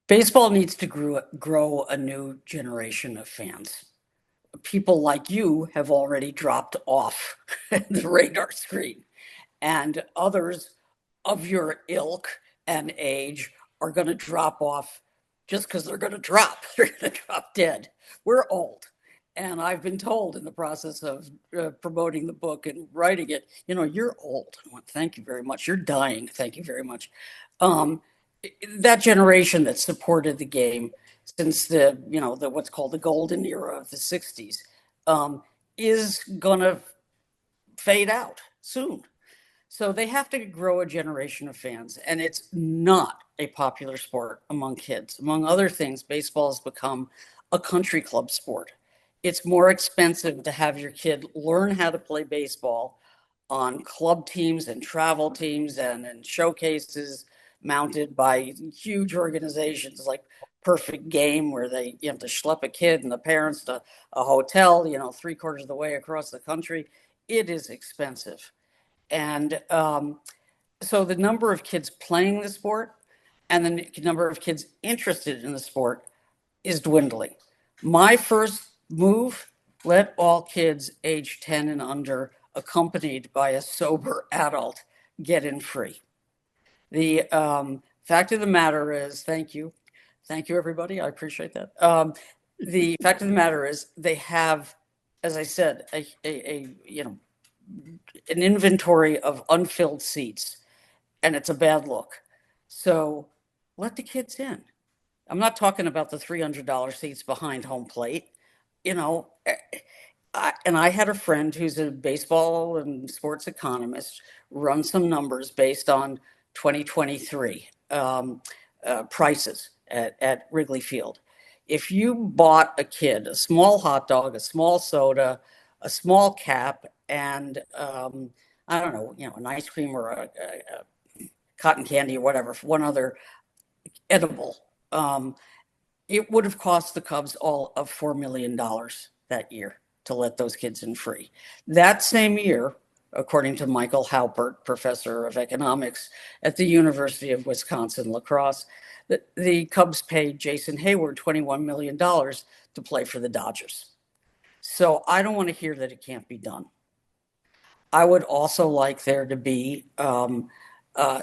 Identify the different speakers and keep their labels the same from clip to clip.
Speaker 1: Baseball needs to grow a new generation of fans. People like you have already dropped off the radar screen, and others of your ilk and age are going to drop off just because they're going to drop. They're going to drop dead. We're old. And I've been told in the process of promoting the book and writing it, you're old. I went, thank you very much. You're dying. Thank you very much. Um, that generation that supported the game since the what's called the golden era of the 60s um, is going to fade out soon. So they have to grow a generation of fans, and it's not a popular sport among kids. Among other things, baseball has become a country club sport. It's more expensive to have your kid learn how to play baseball on club teams and travel teams and showcases mounted by huge organizations like Perfect Game, where they have to schlep a kid and the parents to a hotel, 3/4 of the way across the country. It is expensive. And so the number of kids playing the sport and the number of kids interested in the sport is dwindling. My first move, let all kids age 10 and under, accompanied by a sober adult, get in free. The fact of the matter is, thank you. Thank you, everybody. I appreciate that. The fact of the matter is, they have, as I said, an inventory of unfilled seats, and it's a bad look. So let the kids in. I'm not talking about the $300 seats behind home plate. You know, and I had a friend who's a baseball and sports economist run some numbers based on 2023 prices at Wrigley Field. If you bought a kid a small hot dog, a small soda, a small cap, and I don't know, an ice cream or a cotton candy or whatever, one other edible, it would have cost the Cubs all of $4 million that year to let those kids in free. That same year, according to Michael Haupert, professor of economics at the University of Wisconsin-La Crosse, the Cubs paid Jason Hayward $21 million to play for the Dodgers. So I don't want to hear that it can't be done. I would also like there to be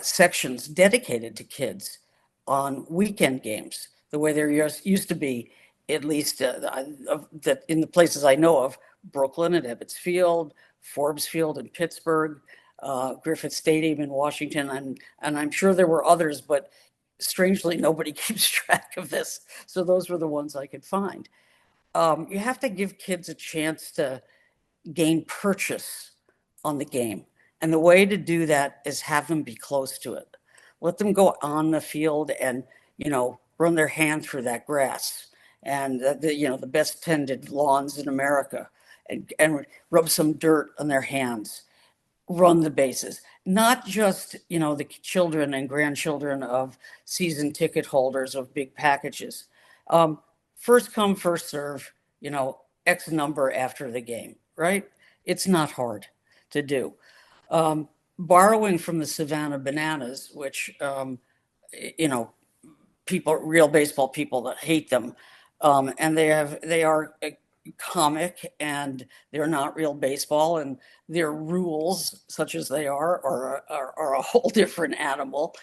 Speaker 1: sections dedicated to kids on weekend games, the way there used to be, at least that in the places I know of, Brooklyn at Ebbets Field, Forbes Field in Pittsburgh, Griffith Stadium in Washington, and I'm sure there were others, but strangely nobody keeps track of this. So those were the ones I could find. You have to give kids a chance to gain purchase on the game. And the way to do that is have them be close to it. Let them go on the field and, run their hand through that grass and the best tended lawns in America and rub some dirt on their hands, run the bases, not just, the children and grandchildren of season ticket holders of big packages. First come, first serve, X number after the game, right? It's not hard to do. Borrowing from the Savannah Bananas, which, real baseball people that hate them, and they are comic and they're not real baseball, and their rules, such as they are a whole different animal.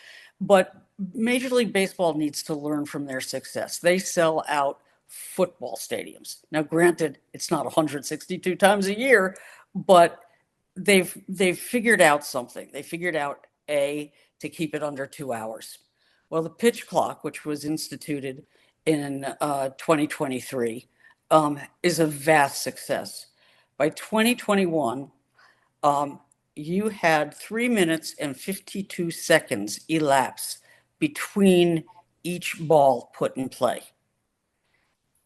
Speaker 1: But Major League Baseball needs to learn from their success. They sell out football stadiums. Now, granted, it's not 162 times a year, but they've figured out something. They figured out to keep it under 2 hours. Well, the pitch clock, which was instituted in 2023, is a vast success. By 2021, you had 3 minutes and 52 seconds elapse between each ball put in play.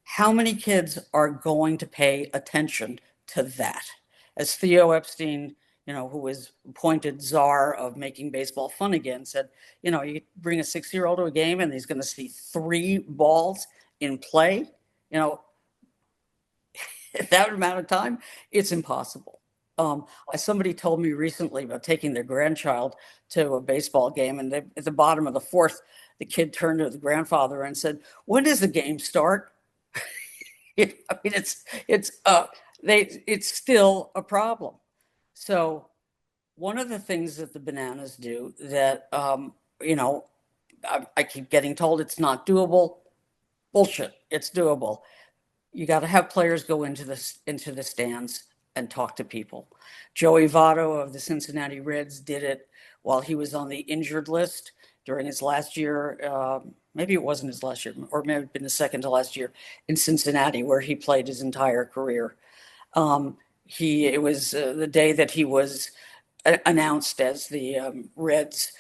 Speaker 1: How many kids are going to pay attention to that? As Theo Epstein, who was appointed czar of making baseball fun again, said, you bring a 6-year-old to a game and he's going to see 3 balls in play, that amount of time, it's impossible. Somebody told me recently about taking their grandchild to a baseball game, and at the bottom of the fourth, the kid turned to the grandfather and said, "When does the game start?" I mean, it's still a problem. So one of the things that the Bananas do that, you know, I keep getting told it's not doable. Bullshit. It's doable. You got to have players go into the stands and talk to people. Joey Votto of the Cincinnati Reds did it while he was on the injured list during his last year. Maybe it wasn't his last year, or maybe it been the second to last year in Cincinnati, where he played his entire career. It was the day that he was announced as the Reds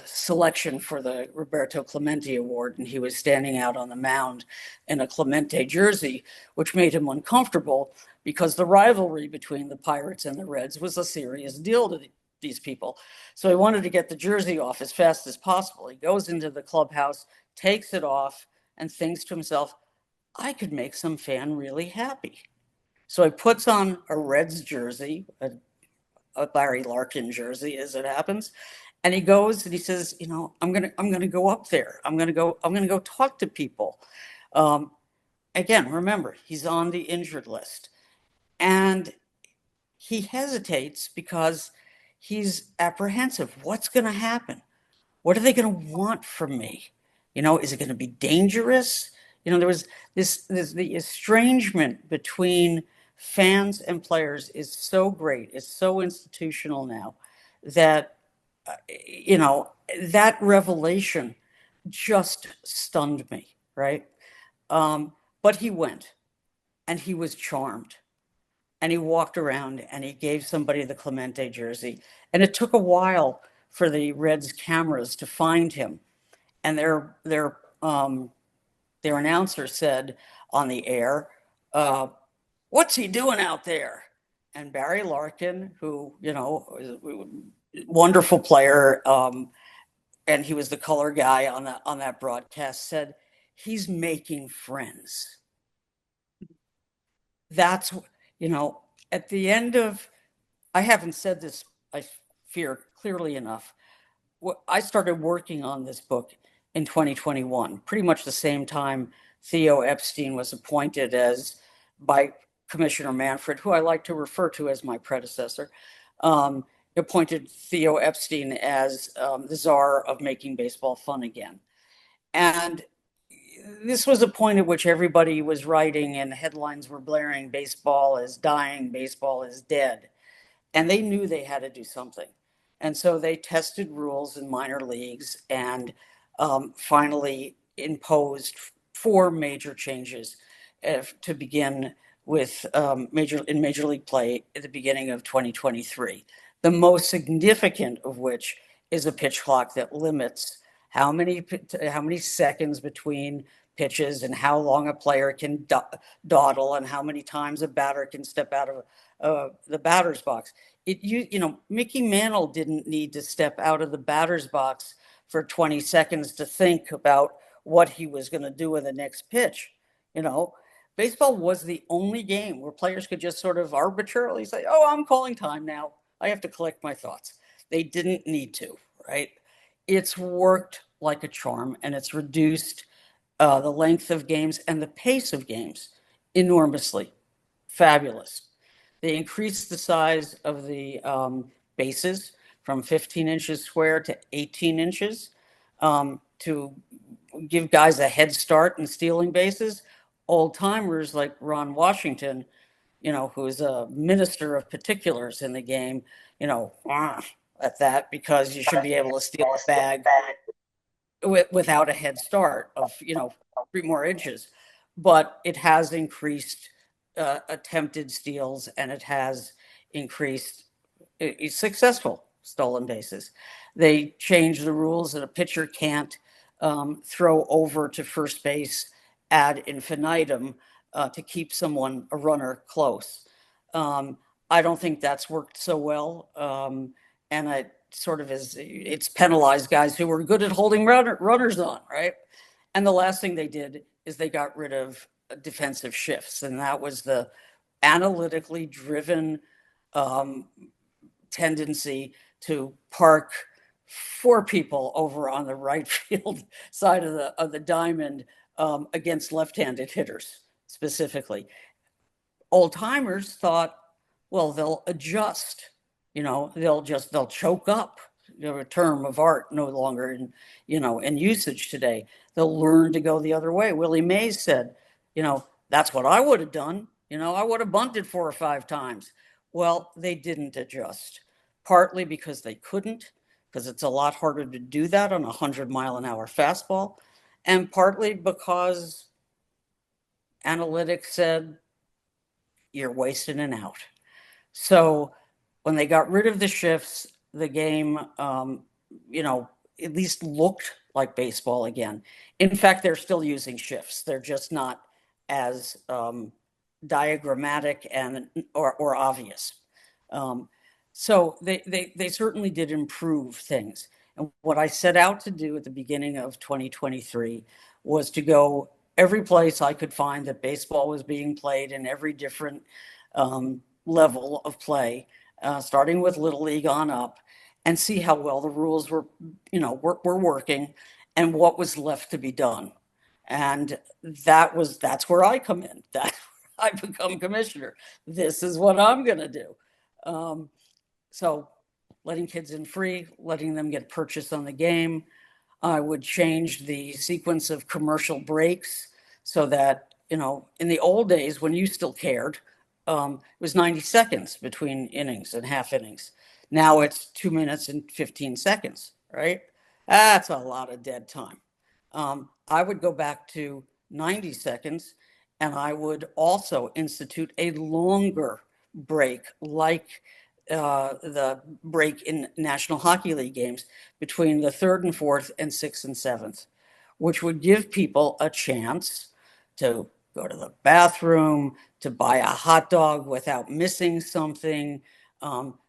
Speaker 1: selection for the Roberto Clemente Award, and he was standing out on the mound in a Clemente jersey, which made him uncomfortable because the rivalry between the Pirates and the Reds was a serious deal to these people. So he wanted to get the jersey off as fast as possible. He goes into the clubhouse, takes it off, and thinks to himself, I could make some fan really happy. So he puts on a Reds jersey, a Larry Larkin jersey, as it happens, and he goes and he says, I'm gonna go up there. I'm gonna go talk to people. Um, Again, remember, he's on the injured list, and he hesitates because he's apprehensive. What's going to happen? What are they going to want from me? Is it going to be dangerous? There was the estrangement between fans and players is so great. It's so institutional now that, you know, that revelation just stunned me, right? But he went and he was charmed and he walked around and he gave somebody the Clemente jersey. And it took a while for the Reds cameras to find him. And their announcer said on the air, "What's he doing out there?" And Barry Larkin, who is a wonderful player, and he was the color guy on that broadcast, said, "He's making friends." That's at the end of, I haven't said this, I fear, clearly enough. I started working on this book in 2021, pretty much the same time Theo Epstein was appointed as by Commissioner Manfred, who I like to refer to as my predecessor, appointed Theo Epstein as the czar of making baseball fun again. And this was a point at which everybody was writing and headlines were blaring, baseball is dying, baseball is dead. And they knew they had to do something. And so they tested rules in minor leagues and finally imposed four major changes to begin with in Major League play at the beginning of 2023. The most significant of which is a pitch clock that limits how many seconds between pitches and how long a player can dawdle and how many times a batter can step out of the batter's box. Mickey Mantle didn't need to step out of the batter's box for 20 seconds to think about what he was going to do in the next pitch. Baseball was the only game where players could just sort of arbitrarily say, "Oh, I'm calling time now. I have to collect my thoughts." They didn't need to, right? It's worked like a charm, and it's reduced the length of games and the pace of games enormously. Fabulous. They increased the size of the bases from 15 inches square to 18 inches to give guys a head start in stealing bases. Old timers like Ron Washington, who's a minister of particulars in the game, at that, because you should be able to steal a bag without a head start of 3 more inches. But it has increased attempted steals, and it has increased successful stolen bases. They changed the rules that a pitcher can't throw over to first base ad infinitum to keep a runner close. I don't think that's worked so well, and it's penalized guys who were good at holding runners on, right? And the last thing they did is they got rid of defensive shifts, and that was the analytically driven tendency to park four people over on the right field side of the diamond against left-handed hitters specifically. Old timers thought, well, they'll adjust. They'll choke up. A term of art no longer in usage today. They'll learn to go the other way. Willie Mays said, that's what I would have done. I would have bunted 4 or 5 times. Well, they didn't adjust, partly because they couldn't, because it's a lot harder to do that on a 100-mile-an-hour fastball, and partly because analytics said you're wasting an out. So when they got rid of the shifts, the game, at least looked like baseball again. In fact, they're still using shifts. They're just not as diagrammatic or obvious. So they certainly did improve things. And what I set out to do at the beginning of 2023 was to go every place I could find that baseball was being played in every different level of play, starting with Little League on up, and see how well the rules were working and what was left to be done. And that's where I come in. That's where I become commissioner. This is what I'm going to do. So letting kids in free, letting them get purchase on the game. I would change the sequence of commercial breaks so that, in the old days when you still cared, it was 90 seconds between innings and half innings. Now it's 2 minutes and 15 seconds, right? That's a lot of dead time. I would go back to 90 seconds, and I would also institute a longer break, like the break in National Hockey League games between the third and fourth and sixth and seventh, which would give people a chance to go to the bathroom, to buy a hot dog without missing something,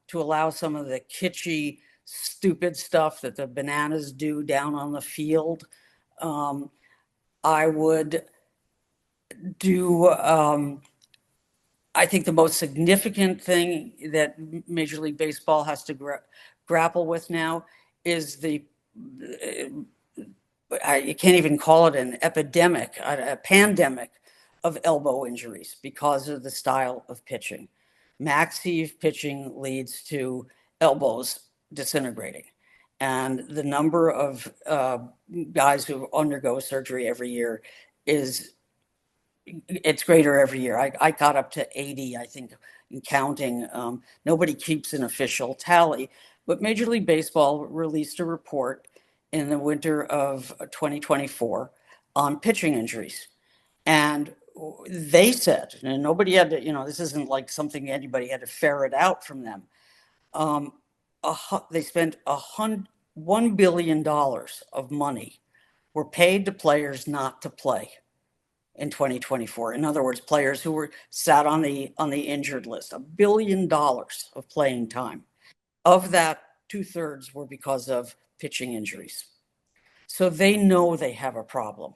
Speaker 1: to allow some of the kitschy, stupid stuff that the bananas do down on the field. I would do I think the most significant thing that Major League Baseball has to grapple with now is you can't even call it an epidemic, a pandemic of elbow injuries because of the style of pitching. Max heave pitching leads to elbows disintegrating. And the number of guys who undergo surgery every year it's greater every year. I got up to 80, I think, in counting. Nobody keeps an official tally, but Major League Baseball released a report in the winter of 2024 on pitching injuries. And they said, and nobody had to, this isn't like something anybody had to ferret out from them. They spent $1 billion of money were paid to players not to play in 2024. In other words, players who were sat on the injured list, $1 billion of playing time. Of that, 2/3 were because of pitching injuries. So they know they have a problem,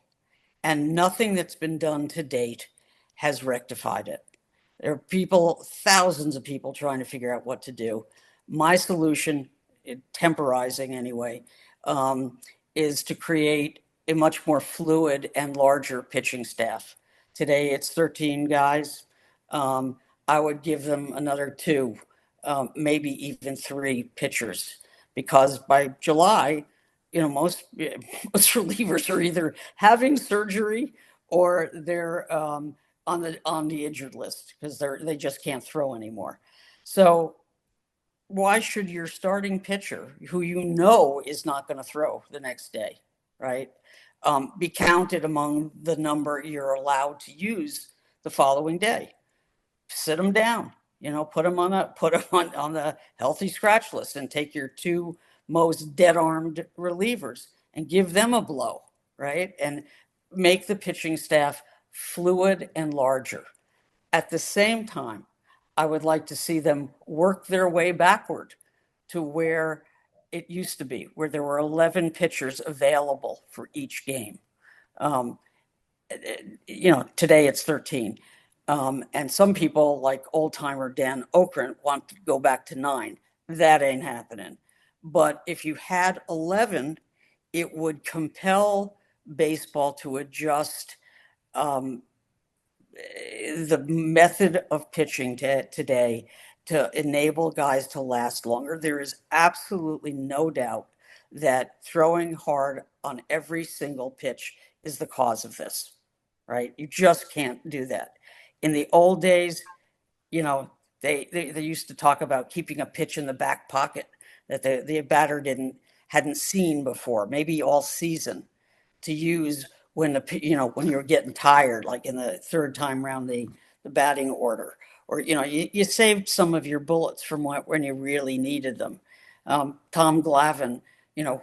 Speaker 1: and nothing that's been done to date has rectified it. There are thousands of people trying to figure out what to do. My solution, temporizing anyway, is to create a much more fluid and larger pitching staff. Today it's 13 guys. I would give them another 2, maybe even 3 pitchers, because by July, most relievers are either having surgery or they're on the injured list because they just can't throw anymore. So why should your starting pitcher, who is not going to throw the next day, right, be counted among the number you're allowed to use the following day? Sit them down, put them on the healthy scratch list, and take your 2 most dead-armed relievers and give them a blow, right? And make the pitching staff fluid and larger. At the same time, I would like to see them work their way backward to where it used to be, where there were 11 pitchers available for each game. Today it's 13. And some people, like old timer Dan Okrent, want to go back to 9. That ain't happening. But if you had 11, it would compel baseball to adjust um, the method of pitching today to enable guys to last longer. There is absolutely no doubt that throwing hard on every single pitch is the cause of this, right? You just can't do that. In the old days, you know, they used to talk about keeping a pitch in the back pocket that the batter hadn't seen before, maybe all season, to use when when you're getting tired, like in the third time round the batting order, or you saved some of your bullets from when you really needed them. Tom Glavine,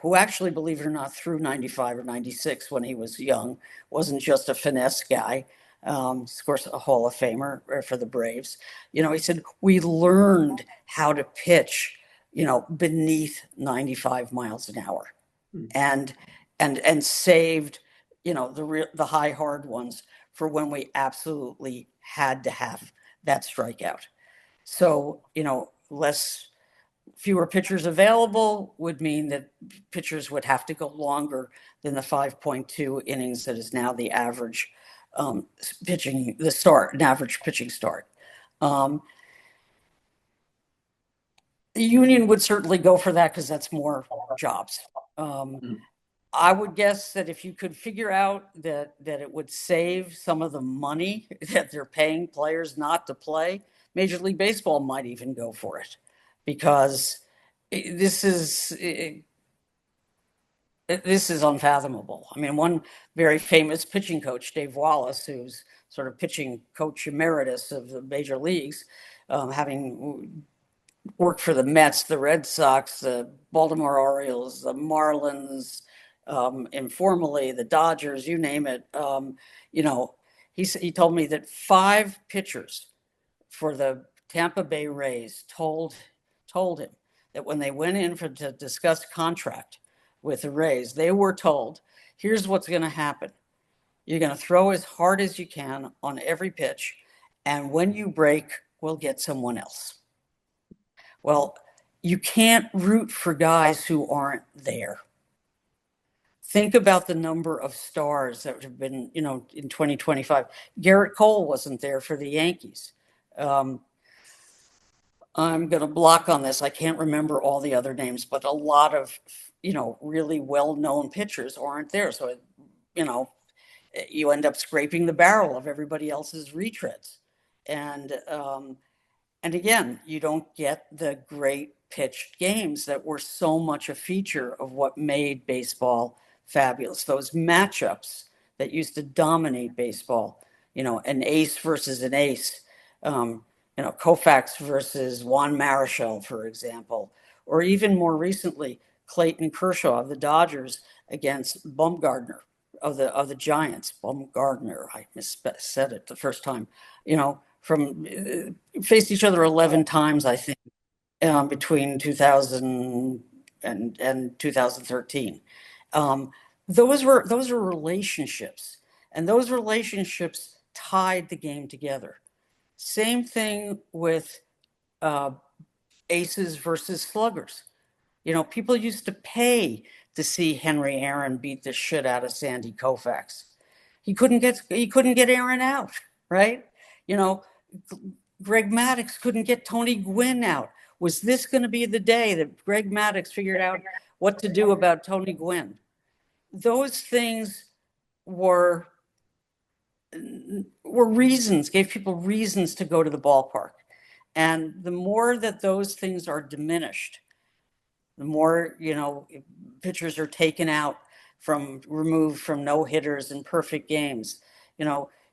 Speaker 1: who actually, believe it or not, threw 95 or 96 when he was young, wasn't just a finesse guy. Of course, a Hall of Famer for the Braves. He said we learned how to pitch, beneath 95 miles an hour, and saved, the high hard ones for when we absolutely had to have that strikeout. So, fewer pitchers available would mean that pitchers would have to go longer than the 5.2 innings that is now the average an average pitching start. The union would certainly go for that because that's more jobs. I would guess that if you could figure out that it would save some of the money that they're paying players not to play, Major League Baseball might even go for it, because this is unfathomable. I mean, one very famous pitching coach, Dave Wallace, who's sort of pitching coach emeritus of the major leagues, having worked for the Mets, the Red Sox, the Baltimore Orioles, the Marlins, informally, the Dodgers, you name it. He told me that 5 pitchers for the Tampa Bay Rays told him that when they went in to discuss contract with the Rays, they were told, here's what's going to happen. You're going to throw as hard as you can on every pitch, and when you break, we'll get someone else. Well, you can't root for guys who aren't there. Think about the number of stars that have been, in 2025. Garrett Cole wasn't there for the Yankees. I'm going to block on this. I can't remember all the other names, but a lot of, really well-known pitchers aren't there. So, you end up scraping the barrel of everybody else's retreads. And again, you don't get the great pitched games that were so much a feature of what made baseball fabulous. Those matchups that used to dominate baseball, an ace versus an ace, Koufax versus Juan Marichal, for example, or even more recently, Clayton Kershaw of the Dodgers against Bumgarner of the Giants. Bumgarner, I missaid it the first time. Faced each other 11 times, I think, between 2000 and 2013. Those were relationships, and those relationships tied the game together. Same thing with aces versus sluggers. People used to pay to see Henry Aaron beat the shit out of Sandy Koufax. He couldn't get Aaron out, right? Greg Maddux couldn't get Tony Gwynn out. Was this going to be the day that Greg Maddux figured out what to do about Tony Gwynn? Those things were reasons, gave people reasons to go to the ballpark. And the more that those things are diminished, the more, pitchers are taken out, removed from no hitters and perfect games.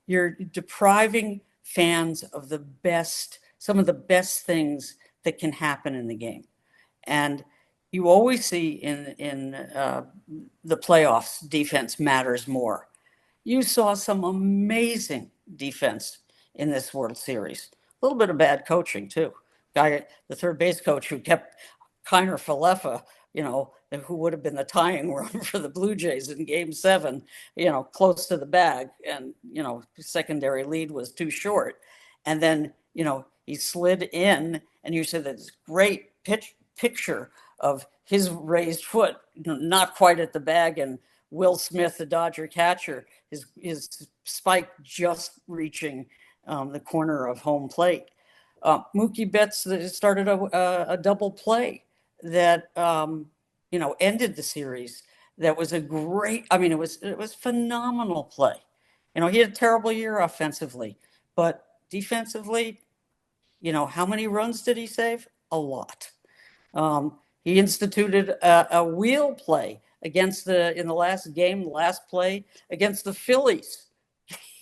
Speaker 1: You're depriving fans of some of the best things that can happen in the game. And you always see in the playoffs, defense matters more. You saw some amazing defense in this World Series. A little bit of bad coaching too. The third base coach who kept Kiner Falefa, who would have been the tying run for the Blue Jays in Game 7, close to the bag, and secondary lead was too short, and then he slid in, and you said this great picture of his raised foot, not quite at the bag, and Will Smith, the Dodger catcher, his spike just reaching the corner of home plate. Mookie Betts started a double play that ended the series. That was a great. I mean, it was phenomenal play. He had a terrible year offensively, but defensively, how many runs did he save? A lot. He instituted a wheel play in the last game, last play against the Phillies.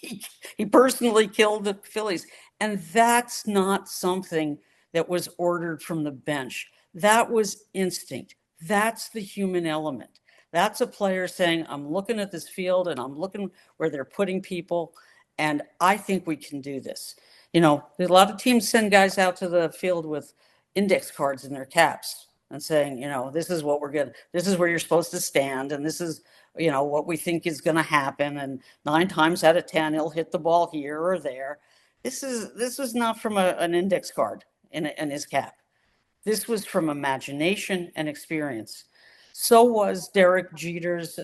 Speaker 1: He personally killed the Phillies. And that's not something that was ordered from the bench. That was instinct. That's the human element. That's a player saying, I'm looking at this field and I'm looking where they're putting people, and I think we can do this. A lot of teams send guys out to the field with index cards in their caps and saying, this is what we're going to, this is where you're supposed to stand, and this is, what we think is going to happen. And 9 times out of 10, he'll hit the ball here or there. This is not from an index card in his cap. This was from imagination and experience. So was Derek Jeter's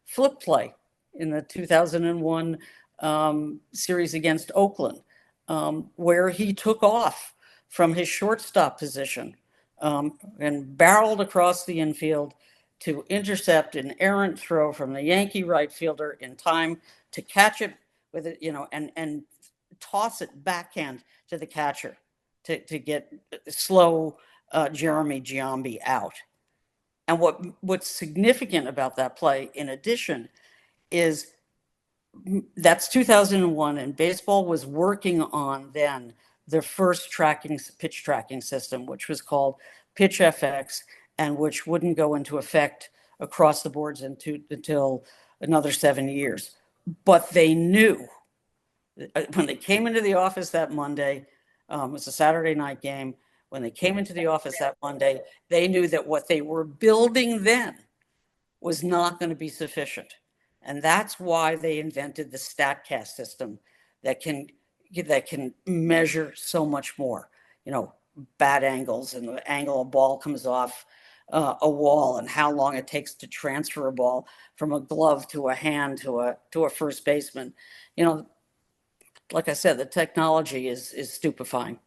Speaker 1: flip play in the 2001 series against Oakland, where he took off from his shortstop position and barreled across the infield to intercept an errant throw from the Yankee right fielder in time to catch it with it, and toss it backhand to the catcher to get slow Jeremy Giambi out. And what's significant about that play, in addition, is that's 2001, and baseball was working on then their first pitch tracking system, which was called Pitch FX, and which wouldn't go into effect across the boards until another 7 years. But they knew when they came into the office that Monday, it was a Saturday night game. When they came into the office that Monday, they knew that what they were building then was not going to be sufficient. And that's why they invented the StatCast system that can measure so much more, bat angles and the angle a ball comes off a wall, and how long it takes to transfer a ball from a glove to a hand to a first baseman. Like I said, the technology is stupefying.